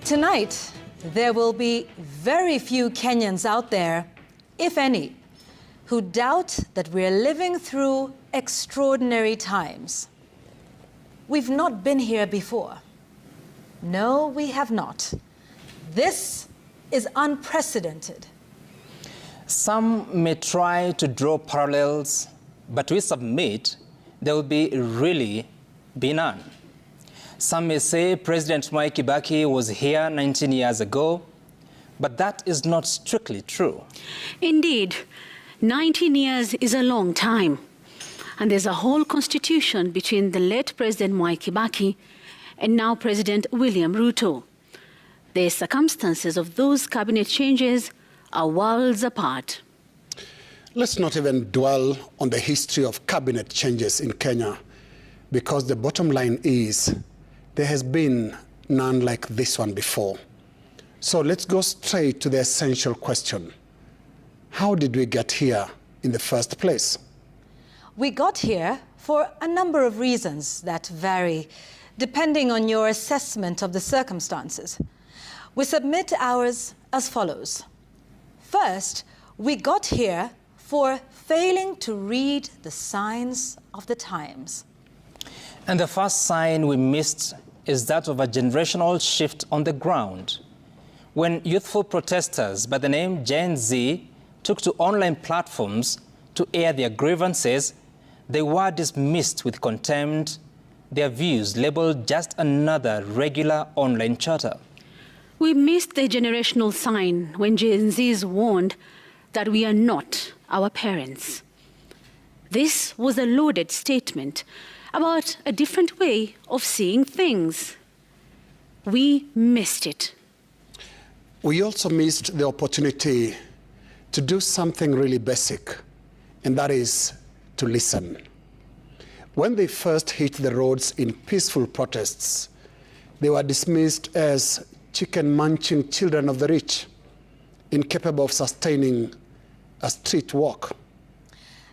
Tonight, there will be very few Kenyans out there, if any, who doubt that we're living through extraordinary times. We've not been here before. No, we have not. This is unprecedented. Some may try to draw parallels, but we submit there will really be none. Some may say President Mwai Kibaki was here 19 years ago, but that is not strictly true. Indeed, 19 years is a long time. And there's a whole constitution between the late President Mwai Kibaki and now President William Ruto. The circumstances of those cabinet changes are worlds apart. Let's not even dwell on the history of cabinet changes in Kenya, because the bottom line is there has been none like this one before. So let's go straight to the essential question. How did we get here in the first place? We got here for a number of reasons that vary, depending on your assessment of the circumstances. We submit ours as follows. First, we got here for failing to read the signs of the times. And the first sign we missed is that of a generational shift on the ground. When youthful protesters by the name Gen Z took to online platforms to air their grievances, they were dismissed with contempt, their views labeled just another regular online chatter. We missed the generational sign when Gen Zs warned that we are not our parents. This was a loaded statement about a different way of seeing things. We missed it. We also missed the opportunity to do something really basic, and that is to listen. When they first hit the roads in peaceful protests, they were dismissed as chicken-munching children of the rich, incapable of sustaining a street walk.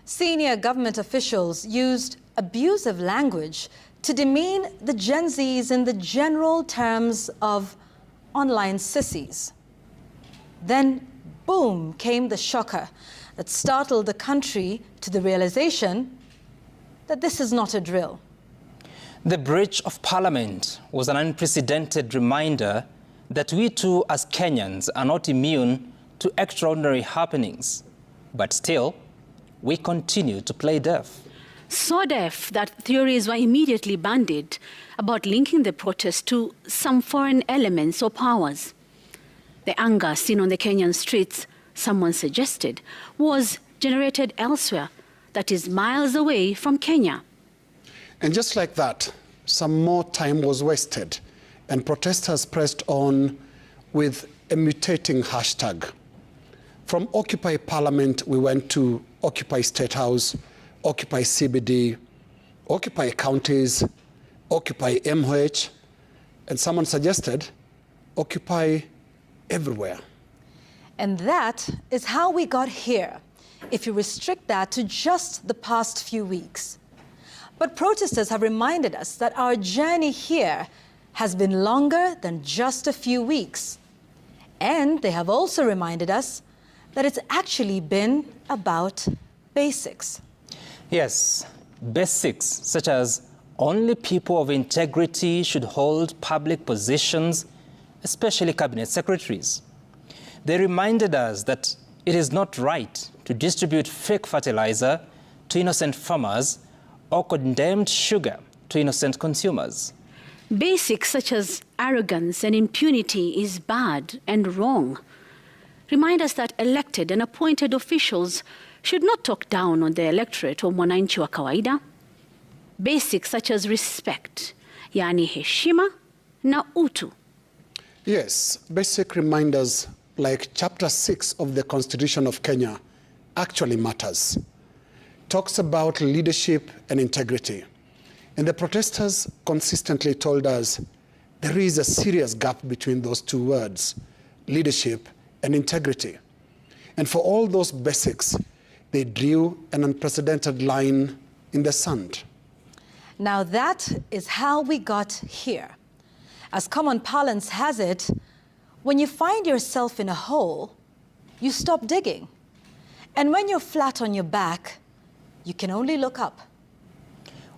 Senior government officials used abusive language to demean the Gen Zs in the general terms of online sissies. Then, boom, came the shocker that startled the country to the realization that this is not a drill. The breach of parliament was an unprecedented reminder that we too as Kenyans are not immune to extraordinary happenings. But still, we continue to play deaf. So deaf that theories were immediately bandied about linking the protest to some foreign elements or powers. The anger seen on the Kenyan streets, someone suggested, was generated elsewhere, that is miles away from Kenya. And just like that, some more time was wasted, and protesters pressed on with a mutating hashtag. From Occupy Parliament, we went to Occupy State House, Occupy CBD, Occupy Counties, Occupy MH, and someone suggested Occupy everywhere. And that is how we got here, if you restrict that to just the past few weeks. But protesters have reminded us that our journey here has been longer than just a few weeks. And they have also reminded us that it's actually been about basics. Yes, basics such as only people of integrity should hold public positions, especially cabinet secretaries. They reminded us that it is not right to distribute fake fertilizer to innocent farmers or condemned sugar to innocent consumers. Basics such as arrogance and impunity is bad and wrong. Remind us that elected and appointed officials should not talk down on the electorate or mwananchi wa kawaida. Basics such as respect, yani heshima na utu. Yes, basic reminders like Chapter 6 of the Constitution of Kenya actually matters. Talks about leadership and integrity. And the protesters consistently told us there is a serious gap between those two words, leadership and integrity. And for all those basics, they drew an unprecedented line in the sand. Now that is how we got here. As common parlance has it, when you find yourself in a hole, you stop digging. And when you're flat on your back, you can only look up.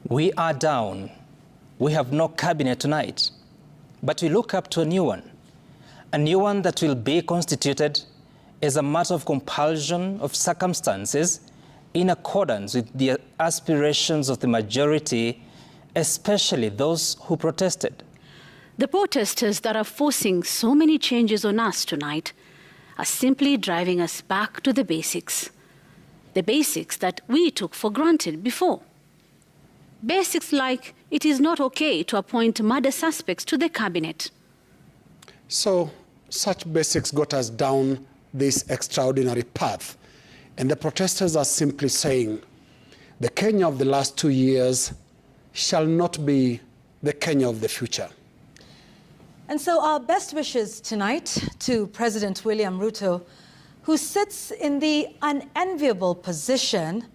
We are down. We have no cabinet tonight, but we look up to a new one that will be constituted as a matter of compulsion of circumstances in accordance with the aspirations of the majority, especially those who protested. The protesters that are forcing so many changes on us tonight are simply driving us back to the basics that we took for granted before. Basics like it is not okay to appoint murder suspects to the cabinet. So such basics got us down this extraordinary path. And the protesters are simply saying, the Kenya of the last 2 years shall not be the Kenya of the future. And so our best wishes tonight to President William Ruto, who sits in the unenviable position,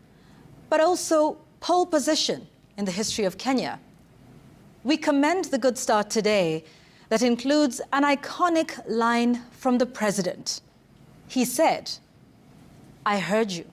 but also pole position in the history of Kenya. We commend the good start today that includes an iconic line from the president. He said, "I heard you."